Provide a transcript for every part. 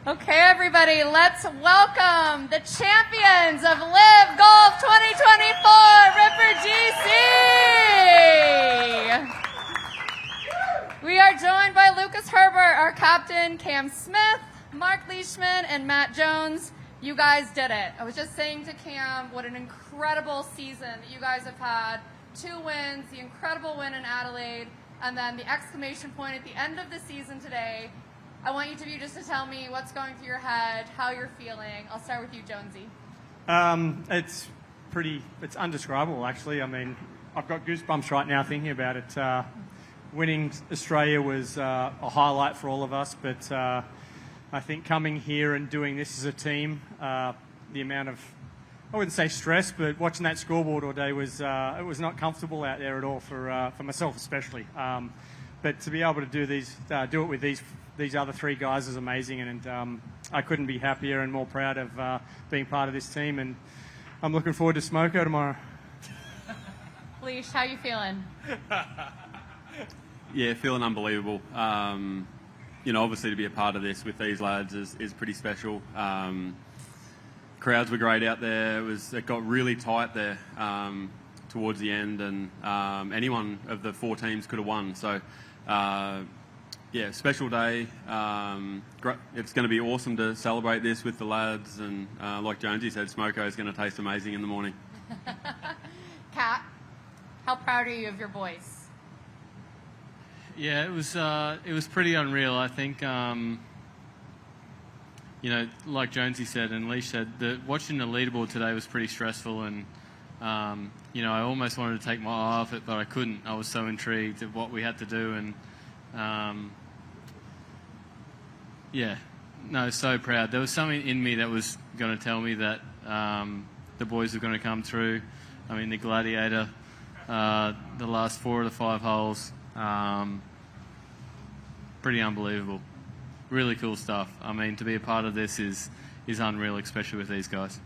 Okay, everybody, let's welcome the champions of LIV Golf 2024, Ripper GC. We are joined by Lucas Herbert, our captain, Cam Smith, Marc Leishman, and Matt Jones. You guys did it. I was just saying to Cam what an incredible season that you guys have had. 2 wins, the incredible win in Adelaide, and then the exclamation point at the end of the season today. I want each of you just to tell me what's going through your head, how you're feeling. I'll start with you, Jonesy. It's undescribable, actually. I mean, I've got goosebumps right now thinking about it. Winning Australia was a highlight for all of us, but I think coming here and doing this as a team, the amount of, I wouldn't say stress, but watching that scoreboard all day was it was not comfortable out there at all for myself especially. But to be able to do it with these other 3 guys is amazing, and I couldn't be happier and more proud of being part of this team, and I'm looking forward to Smoko tomorrow. Leish, how you feeling? Yeah, feeling unbelievable. Obviously to be a part of this with these lads is pretty special. Crowds were great out there. It got really tight there towards the end, and anyone of the 4 teams could have won. So, yeah, special day. It's going to be awesome to celebrate this with the lads, and like Jonesy said, Smoko is going to taste amazing in the morning. Kat, how proud are you of your boys? Yeah, it was pretty unreal. I think, like Jonesy said and Leish said, watching the leaderboard today was pretty stressful, and I almost wanted to take my eye off it, but I couldn't. I was so intrigued at what we had to do, and so proud. There was something in me that was going to tell me that the boys were going to come through. I mean, the Gladiator, the last 4 of the 5 holes, pretty unbelievable. Really cool stuff. I mean, to be a part of this is unreal, especially with these guys.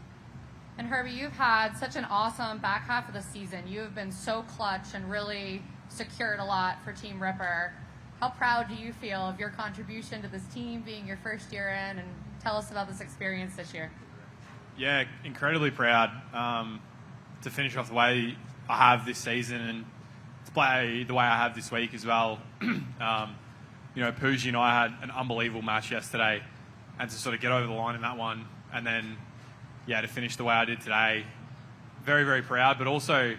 And Herbie, you've had such an awesome back half of the season. You have been so clutch and really secured a lot for Team Ripper. How proud do you feel of your contribution to this team, being your first year in, and tell us about this experience this year? Yeah, incredibly proud to finish off the way I have this season and to play the way I have this week as well. Pooji and I had an unbelievable match yesterday, and to sort of get over the line in that one, and then, to finish the way I did today, very, very proud, but also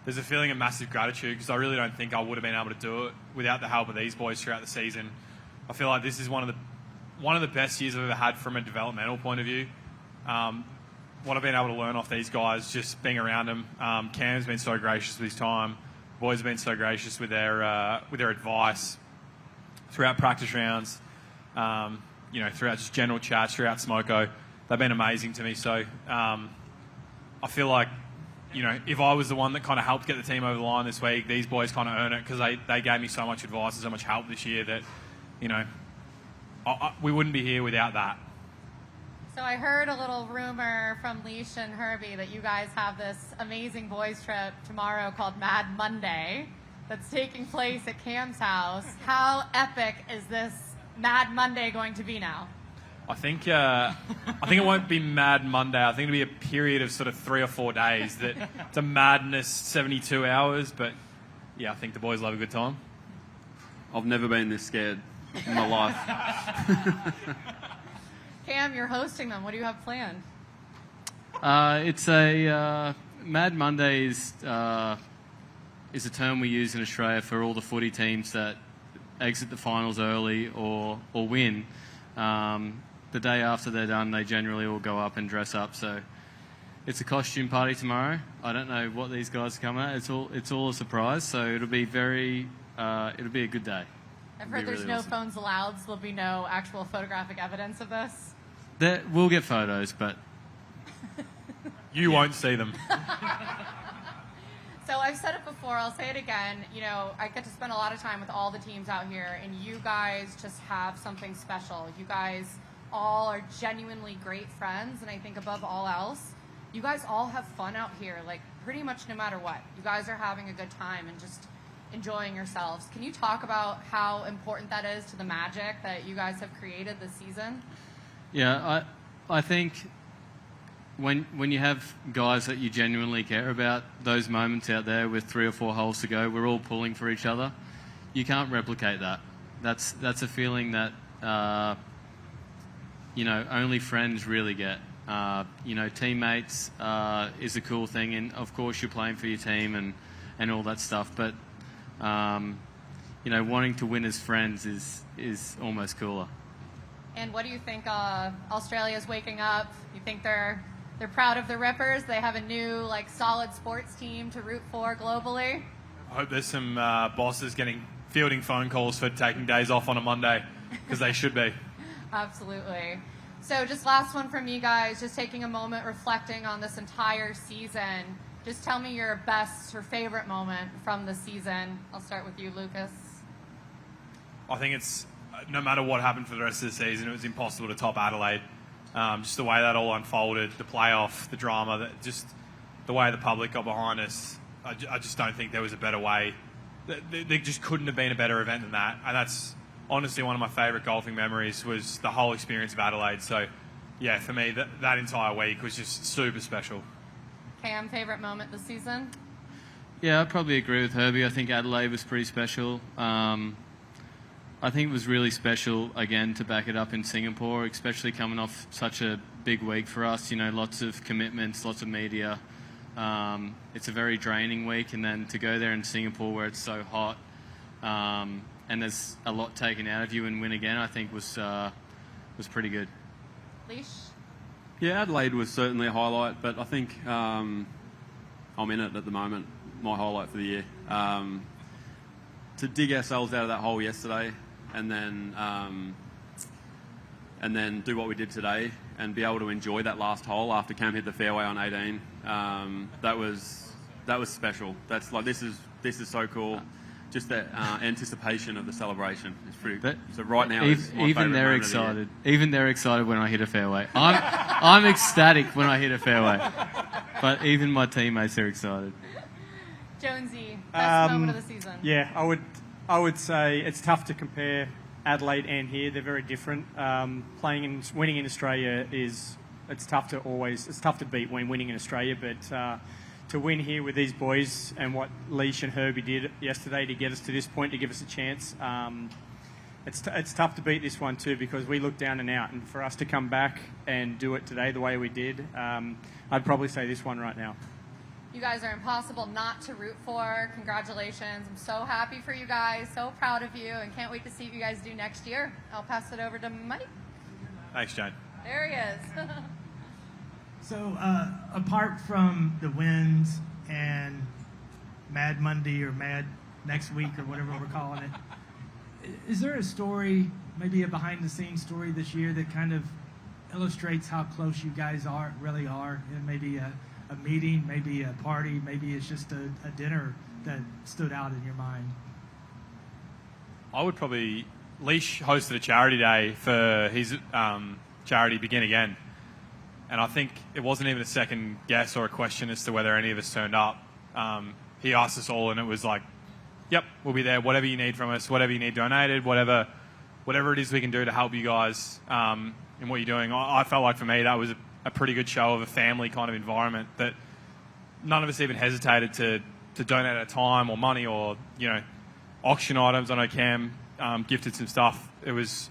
there's a feeling of massive gratitude because I really don't think I would have been able to do it without the help of these boys throughout the season. I feel like this is one of the best years I've ever had from a developmental point of view. What I've been able to learn off these guys, just being around them. Cam's been so gracious with his time. The boys have been so gracious with their advice throughout practice rounds. Throughout just general chats, throughout Smoko. They've been amazing to me. So I feel like, if I was the one that kind of helped get the team over the line this week, these boys kind of earn it because they gave me so much advice and so much help this year that, we wouldn't be here without that. So I heard a little rumor from Leish and Herbie that you guys have this amazing boys trip tomorrow called Mad Monday that's taking place at Cam's house. How epic is this Mad Monday going to be now? I think it won't be Mad Monday. I think it'll be a period of sort of 3 or 4 days. That it's a madness 72 hours. But yeah, I think the boys love a good time. I've never been this scared in my life. Cam, you're hosting them. What do you have planned? It's a Mad Monday is a term we use in Australia for all the footy teams that exit the finals early or win. The day after they're done, they generally all go up and dress up. So it's a costume party tomorrow. I don't know what these guys come at. It's all a surprise. So it'll be it'll be a good day. I've heard there's no phones allowed, so there'll be no actual photographic evidence of this. We'll get photos, but you won't see them. So I've said it before, I'll say it again, I get to spend a lot of time with all the teams out here, and you guys just have something special. You guys all are genuinely great friends, and I think above all else, you guys all have fun out here, like pretty much no matter what. You guys are having a good time and just enjoying yourselves. Can you talk about how important that is to the magic that you guys have created this season? Yeah, I think when you have guys that you genuinely care about, those moments out there with 3 or 4 holes to go, we're all pulling for each other. You can't replicate that. That's a feeling that only friends really get. Teammates is a cool thing, and of course you're playing for your team and all that stuff. But wanting to win as friends is almost cooler. And what do you think? Australia's waking up. You think they're proud of the Rippers? They have a new solid sports team to root for globally. I hope there's some bosses fielding phone calls for taking days off on a Monday, because they should be. Absolutely. So just last one from you guys, just taking a moment reflecting on this entire season. Just tell me your best or favorite moment from the season. I'll start with you, Lucas. I think it's, no matter what happened for the rest of the season, it was impossible to top Adelaide. Just the way that all unfolded, the playoff, the drama, just the way the public got behind us. I just don't think there was a better way. There just couldn't have been a better event than that. And that's honestly one of my favourite golfing memories, was the whole experience of Adelaide. So, yeah, for me, that entire week was just super special. Cam, favourite moment this season? Yeah, I'd probably agree with Herbie. I think Adelaide was pretty special. I think it was really special, again, to back it up in Singapore, especially coming off such a big week for us. Lots of commitments, lots of media. It's a very draining week, and then to go there in Singapore where it's so hot and there's a lot taken out of you and win again, I think was pretty good. Leish? Yeah, Adelaide was certainly a highlight, but I think I'm in it at the moment. My highlight for the year. To dig ourselves out of that hole yesterday, and then do what we did today, and be able to enjoy that last hole after Cam hit the fairway on 18. That was special. That's this is so cool. Just that anticipation of the celebration is pretty. So right now, even they're excited. Even they're excited when I hit a fairway. I'm ecstatic when I hit a fairway, but even my teammates are excited. Jonesy, best moment of the season. Yeah, I would say it's tough to compare Adelaide and here. They're very different. Winning in Australia it's tough to beat when winning in Australia, but to win here with these boys and what Leish and Herbie did yesterday to get us to this point, to give us a chance, it's tough to beat this one too, because we looked down and out, and for us to come back and do it today the way we did, I'd probably say this one right now. You guys are impossible not to root for. Congratulations. I'm so happy for you guys, so proud of you, and can't wait to see what you guys do next year. I'll pass it over to Mike. Thanks, Jane. There he is. So, apart from the wins and Mad Monday or Mad Next Week or whatever we're calling it, is there a story, maybe a behind-the-scenes story this year that kind of illustrates how close you guys really are, and maybe a meeting, maybe a party, maybe it's just a dinner that stood out in your mind? I would probably... Leish hosted a charity day for his charity Begin Again. And I think it wasn't even a second guess or a question as to whether any of us turned up. He asked us all, and it was like, yep, we'll be there. Whatever you need from us, whatever you need donated, whatever it is we can do to help you guys in what you're doing. I felt like for me that was a pretty good show of a family kind of environment, that none of us even hesitated to donate our time or money or, auction items. I know Cam gifted some stuff. It was...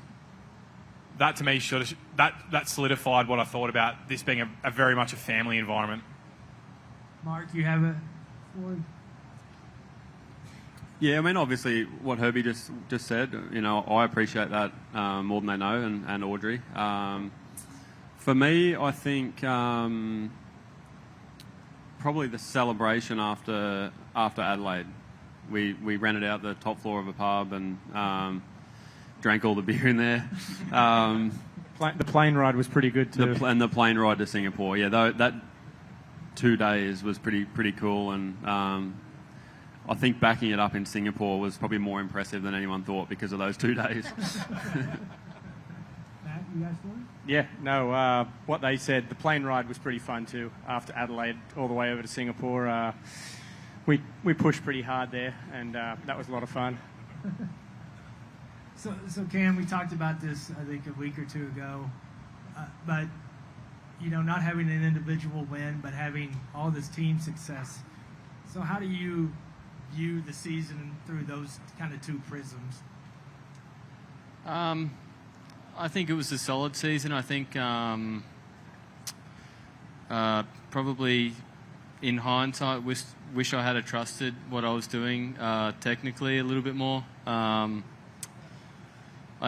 That to me that solidified what I thought about this being a very much a family environment. Mark, you have a story? Yeah, I mean, obviously what Herbie just said, I appreciate that more than they know, and Audrey. For me, I think probably the celebration after Adelaide. We rented out the top floor of a pub and drank all the beer in there. The plane ride was pretty good too. And the plane ride to Singapore, yeah, that 2 days was pretty cool, and I think backing it up in Singapore was probably more impressive than anyone thought because of those 2 days. Matt, you guys for it? Yeah, no, what they said, the plane ride was pretty fun too. After Adelaide, all the way over to Singapore, we pushed pretty hard there, and that was a lot of fun. So Cam, we talked about this, I think, a week or two ago. but not having an individual win, but having all this team success. So how do you view the season through those kind of two prisms? I think it was a solid season. I think probably in hindsight, wish I had trusted what I was doing technically a little bit more. I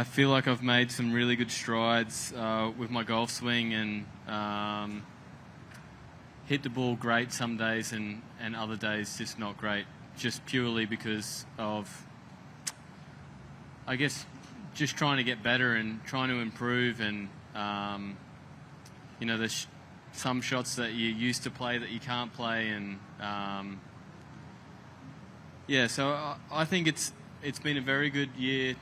feel like I've made some really good strides with my golf swing and hit the ball great some days and other days just not great, just purely because of, I guess, just trying to get better and trying to improve. And there's some shots that you used to play that you can't play, and so I think it's been a very good year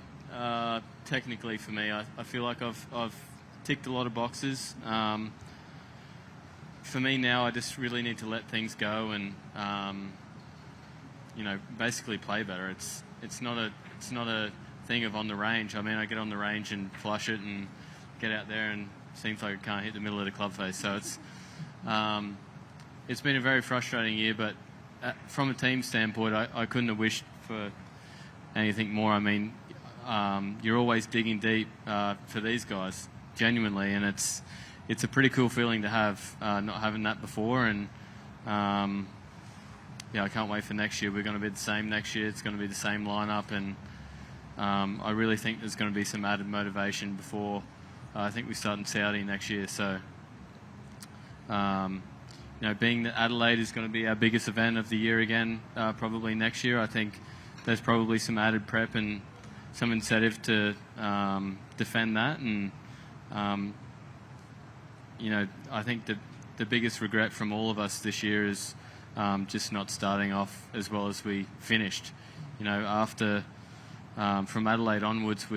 technically for me. I feel like I've ticked a lot of boxes. For me now, I just really need to let things go and basically play better. It's not a thing of on the range. I mean, I get on the range and flush it and get out there, and it seems like I can't hit the middle of the club face. So it's been a very frustrating year, but from a team standpoint, I couldn't have wished for anything more. I mean, you're always digging deep for these guys, genuinely, and it's a pretty cool feeling to have, not having that before. And I can't wait for next year. We're going to be the same next year. It's going to be the same lineup, and I really think there's going to be some added motivation before I think we start in Saudi next year. So, being that Adelaide is going to be our biggest event of the year again, probably next year, I think there's probably some added prep and some incentive to defend that. And, I think the biggest regret from all of us this year is just not starting off as well as we finished. After from Adelaide onwards,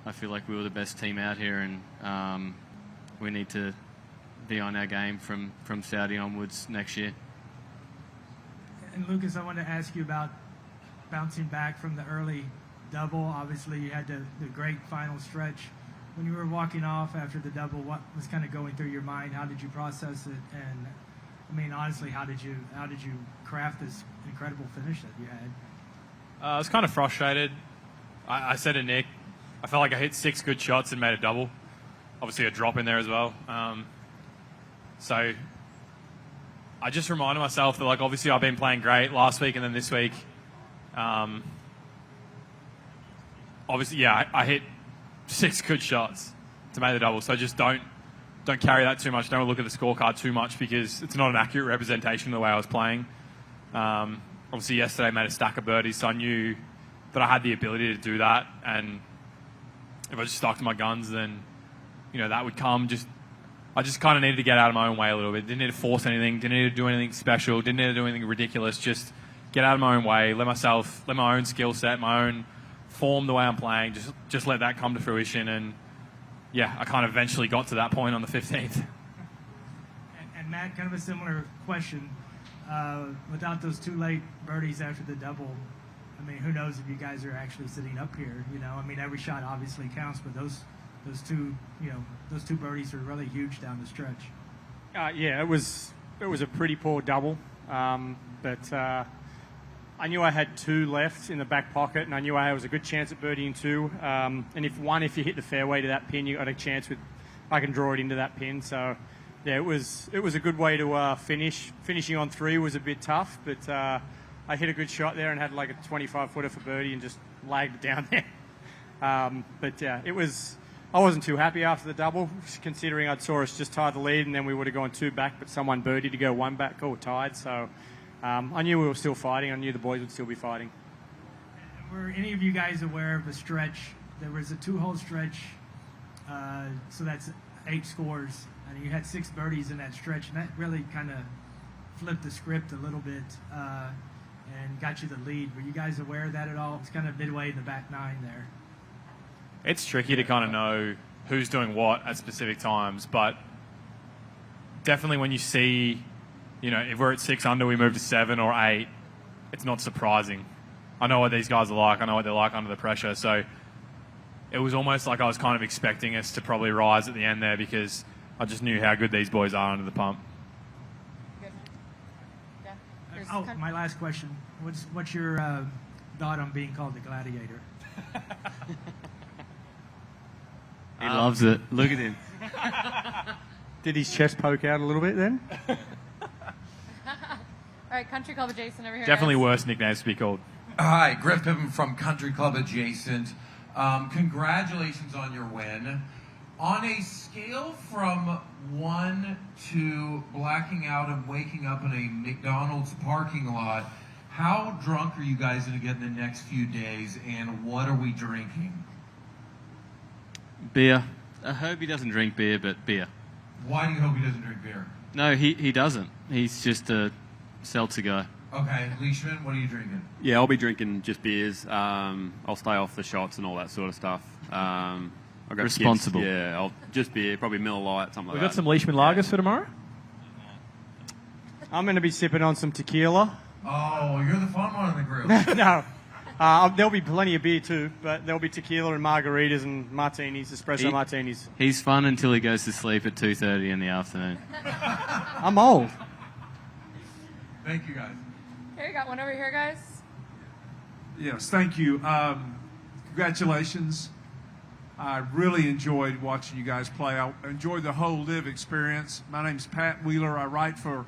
I feel like we were the best team out here, and we need to be on our game from Saudi onwards next year. And Lucas, I wanted to ask you about bouncing back from the early double. Obviously, you had the great final stretch. When you were walking off after the double, what was kind of going through your mind? How did you process it? And I mean, honestly, how did you craft this incredible finish that you had? I was kind of frustrated. I said to Nick, I felt like I hit 6 good shots and made a double. Obviously, a drop in there as well. So I just reminded myself that, obviously I've been playing great last week and then this week. Obviously, I hit 6 good shots to make the double. So just don't carry that too much. Don't look at the scorecard too much, because it's not an accurate representation of the way I was playing. Obviously, yesterday I made a stack of birdies, so I knew that I had the ability to do that. And if I just stuck to my guns, then that would come. I just kind of needed to get out of my own way a little bit. Didn't need to force anything. Didn't need to do anything special. Didn't need to do anything ridiculous. Just get out of my own way. Let my own skill set, my own form, the way I'm playing, just let that come to fruition. And I kind of eventually got to that point on the 15th. And Matt, kind of a similar question. Without those 2 late birdies after the double, I mean, who knows if you guys are actually sitting up here? I mean, every shot obviously counts, but those two birdies were really huge down the stretch. It was a pretty poor double, but I knew I had 2 left in the back pocket, and I knew I was a good chance at birdieing 2. And if you hit the fairway to that pin, you got a chance I can draw it into that pin. So it was a good way to finish. Finishing on 3 was a bit tough, but I hit a good shot there and had like a 25-footer for birdie and just lagged it down there. I wasn't too happy after the double, considering I saw us just tie the lead and then we would have gone 2 back, but someone birdied to go 1 back or tied. So I knew we were still fighting. I knew the boys would still be fighting. Were any of you guys aware of the stretch? There was a 2-hole stretch, so that's 8 scores, and you had 6 birdies in that stretch, and that really kind of flipped the script a little bit and got you the lead. Were you guys aware of that at all? It's kind of midway in the back 9 there. It's tricky to kind of know who's doing what at specific times, but definitely when you see, if we're at 6 under, we move to 7 or 8, it's not surprising. I know what these guys are like. I know what they're like under the pressure. So it was almost like I was kind of expecting us to probably rise at the end there because I just knew how good these boys are under the pump. Good. Yeah. Here's Oh, my last question. What's your thought on being called the Gladiator? He loves it. Look at him. Did his chest poke out a little bit then? All right, Country Club Jason over here. Definitely guys. worse nicknames to be called. Hi, Griff Pippen from Country Club Adjacent. Congratulations on your win. On a scale from 1 to blacking out and waking up in a McDonald's parking lot, how drunk are you guys going to get in the next few days, and what are we drinking? Beer. I hope he doesn't drink beer, but beer. Why do you hope he doesn't drink beer? No, he doesn't. He's just a seltzer guy. Okay, Leishman, what are you drinking? Yeah, I'll be drinking just beers. I'll stay off the shots and all that sort of stuff. I've got Responsible. Kids. Yeah, I'll just beer, probably Miller Lite, something We like got that. some Leishman lagers for tomorrow. I'm going to be sipping on some tequila. Oh, you're the fun one in the group. No. There'll be plenty of beer too, but there'll be tequila and margaritas and martinis, espresso martinis. He's fun until he goes to sleep at 2:30 in the afternoon. I'm old. Thank you, guys. Here, you got one over here, guys. Yes, thank you. Congratulations. I really enjoyed watching you guys play. I enjoyed the whole LIV experience. My name's Pat Wheeler. I write for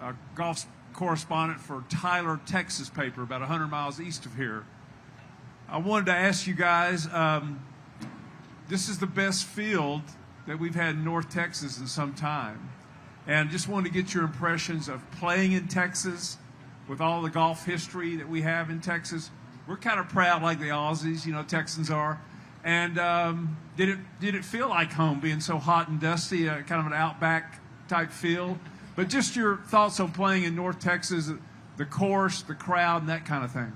a golf correspondent for Tyler, Texas paper, about 100 miles east of here. I wanted to ask you guys, this is the best field that we've had in North Texas in some time. And just wanted to get your impressions of playing in Texas with all the golf history that we have in Texas. We're kind of proud like the Aussies, you know, Texans are. And did it feel like home being so hot and dusty, kind of an outback type feel? But just your thoughts on playing in North Texas, the course, the crowd, and that kind of thing.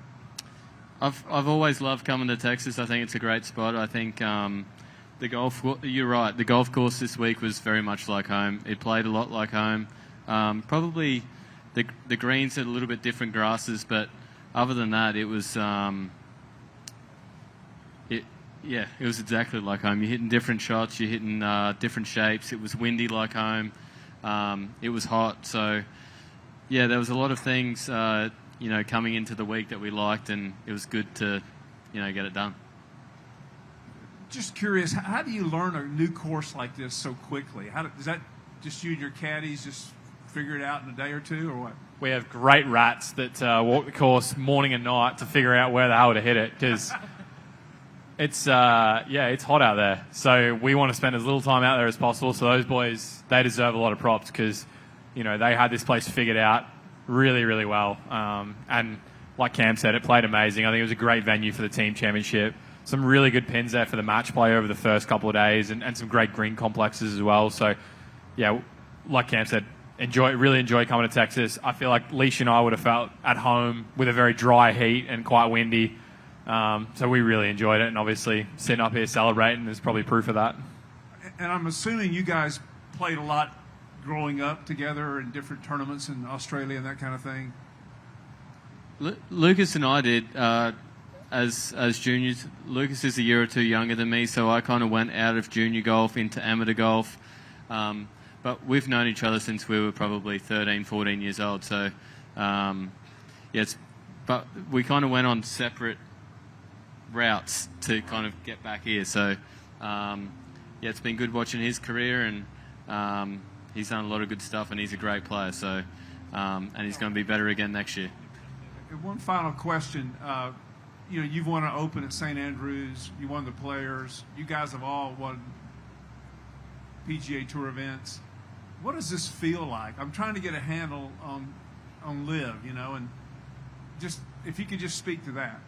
I've always loved coming to Texas. I think it's a great spot. I think the golf. You're right. The golf course this week was very much like home. It played a lot like home. Probably the greens had a little bit different grasses, but other than that, it was. It was exactly like home. You're hitting different shots. You're hitting different shapes. It was windy like home. It was hot. So, yeah, there was a lot of things, coming into the week that we liked, and it was good to, get it done. Just curious, how do you learn a new course like this so quickly? Is that just you and your caddies just figure it out in a day or two, or what? We have great rats that walk the course morning and night to figure out where the hell to hit it because it's hot out there. So we want to spend as little time out there as possible. So those boys, they deserve a lot of props because, they had this place figured out really, really well. And like Cam said, it played amazing. I think it was a great venue for the team championship. Some really good pins there for the match play over the first couple of days and some great green complexes as well. So, yeah, like Cam said, really enjoy coming to Texas. I feel like Leish and I would have felt at home with a very dry heat and quite windy. So we really enjoyed it, and obviously sitting up here celebrating is probably proof of that. And I'm assuming you guys played a lot growing up together in different tournaments in Australia and that kind of thing. Lucas and I did as juniors. Lucas is a year or two younger than me, so I kind of went out of junior golf into amateur golf. But we've known each other since we were probably 13, 14 years old. So, but we kind of went on separate routes to kind of get back here. So, it's been good watching his career, and he's done a lot of good stuff, and he's a great player. So, and he's going to be better again next year. One final question. You've won an Open at St. Andrews. You won the Players. You guys have all won PGA Tour events. What does this feel like? I'm trying to get a handle on LIV, and just if you could just speak to that.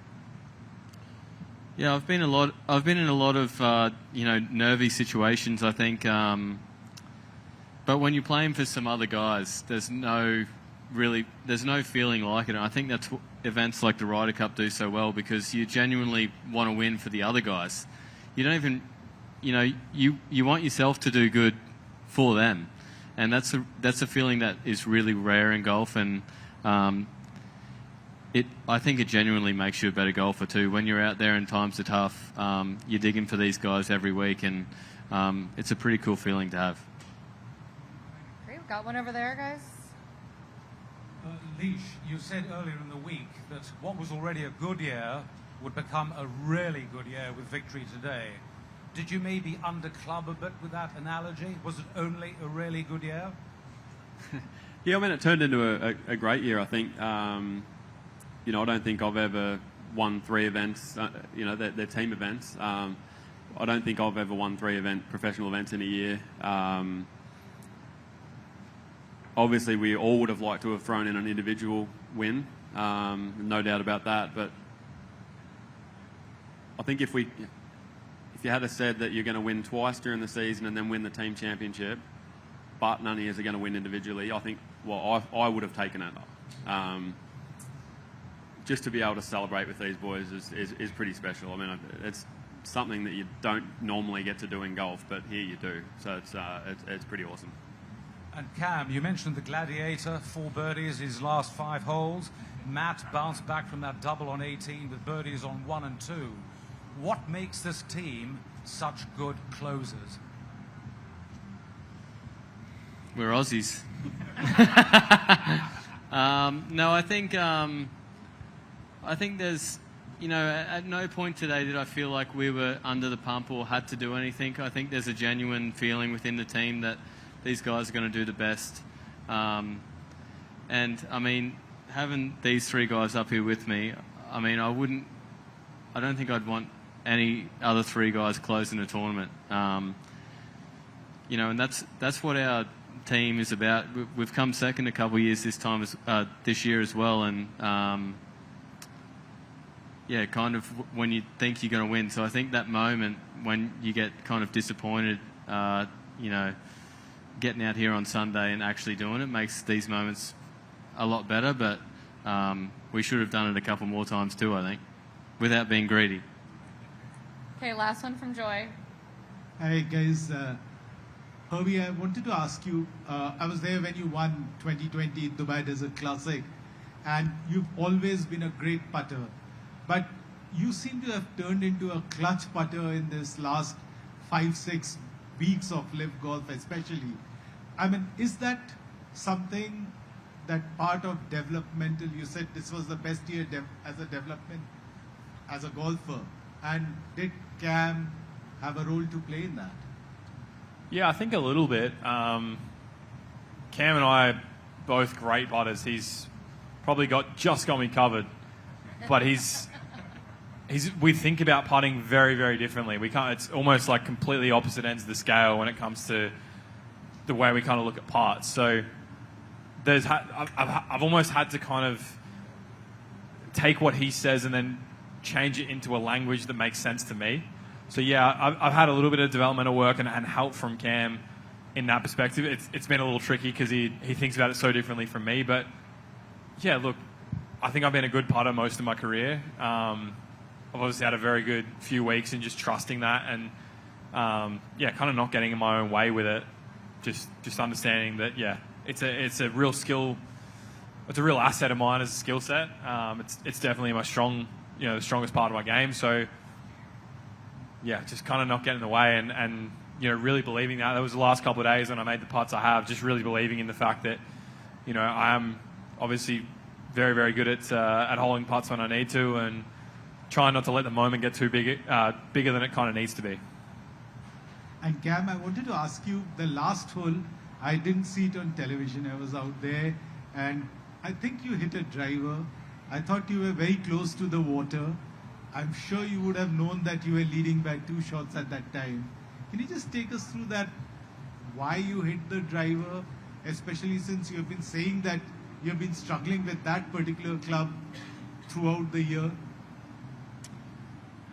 Yeah, I've been in a lot of nervy situations, I think. But when you're playing for some other guys, there's no feeling like it. And I think that's what events like the Ryder Cup do so well, because you genuinely want to win for the other guys. You don't even, you want yourself to do good for them, and that's a feeling that is really rare in golf. And I think it genuinely makes you a better golfer too. When you're out there and times are tough, you're digging for these guys every week, and it's a pretty cool feeling to have. Great, we've got one over there, guys. Leish, you said earlier in the week that what was already a good year would become a really good year with victory today. Did you maybe underclub a bit with that analogy? Was it only a really good year? Yeah, I mean, it turned into a great year, I think. You know, I don't think I've ever won 3 events, you know, they're team events. I don't think I've ever won 3 professional events in a year. Obviously, we all would have liked to have thrown in an individual win, no doubt about that. But I think if you had said that you're going to win twice during the season and then win the team championship, but none of you are going to win individually, I think, well, I would have taken it. Just to be able to celebrate with these boys is pretty special. I mean, it's something that you don't normally get to do in golf, but here you do. So it's pretty awesome. And Cam, you mentioned the Gladiator, 4 birdies his last 5 holes. Matt bounced back from that double on 18 with birdies on 1 and 2. What makes this team such good closers? We're Aussies. No, I think there's, you know, at no point today did I feel like we were under the pump or had to do anything. I think there's a genuine feeling within the team that these guys are going to do the best. And, I mean, having these 3 guys up here with me, I mean, I don't think I'd want any other 3 guys closing the tournament. You know, and that's what our team is about. We've come second a couple of years this year as well, and yeah, kind of when you think you're going to win. So I think that moment when you get kind of disappointed, you know, getting out here on Sunday and actually doing it makes these moments a lot better. But we should have done it a couple more times too, I think, without being greedy. Okay, last one from Joy. Hi guys, Herbie, I wanted to ask you, I was there when you won 2020 Dubai Desert Classic, and you've always been a great putter, but you seem to have turned into a clutch putter in this last 5-6 weeks of LIV golf especially. I mean, is that something that part of developmental, you said this was the best year as a development as a golfer, and did Cam have a role to play in that? Yeah, I think a little bit. Cam and I are both great putters. He's probably just got me covered, but we think about putting very, very differently. We can't. It's almost like completely opposite ends of the scale when it comes to the way we kind of look at putts. So I've almost had to kind of take what he says and then change it into a language that makes sense to me. So yeah, I've had a little bit of developmental work and help from Cam in that perspective. It's been a little tricky because he thinks about it so differently from me. But yeah, look, I think I've been a good putter most of my career. I've obviously had a very good few weeks in just trusting that and yeah, kind of not getting in my own way with it. Just understanding that yeah, it's a real skill. It's a real asset of mine as a skill set. It's definitely the strongest part of my game. So yeah, just kind of not getting in the way and you know, really believing that. That was the last couple of days when I made the putts I have, just really believing in the fact that, you know, I am obviously very, very good at holding putts when I need to and trying not to let the moment get too bigger than it kind of needs to be. And Cam, I wanted to ask you, the last hole, I didn't see it on television. I was out there and I think you hit a driver. I thought you were very close to the water. I'm sure you would have known that you were leading by 2 shots at that time. Can you just take us through that, why you hit the driver, especially since you have been saying that you've been struggling with that particular club throughout the year?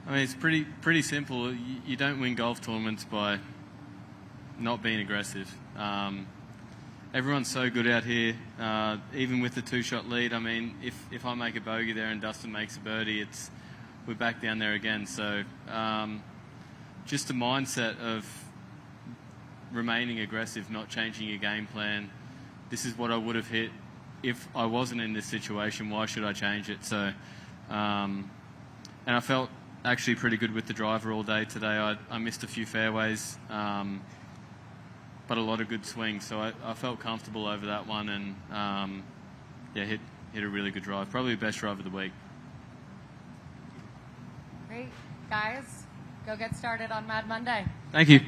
I mean, it's pretty simple. You don't win golf tournaments by not being aggressive. Everyone's so good out here, even with the 2-shot lead. I mean, if I make a bogey there and Dustin makes a birdie, we're back down there again. So just a mindset of remaining aggressive, not changing your game plan. This is what I would have hit if I wasn't in this situation, why should I change it? So, and I felt actually pretty good with the driver all day today. I missed a few fairways, but a lot of good swings. So I felt comfortable over that one, and hit a really good drive. Probably the best drive of the week. Great. Guys, go get started on Mad Monday. Thank you.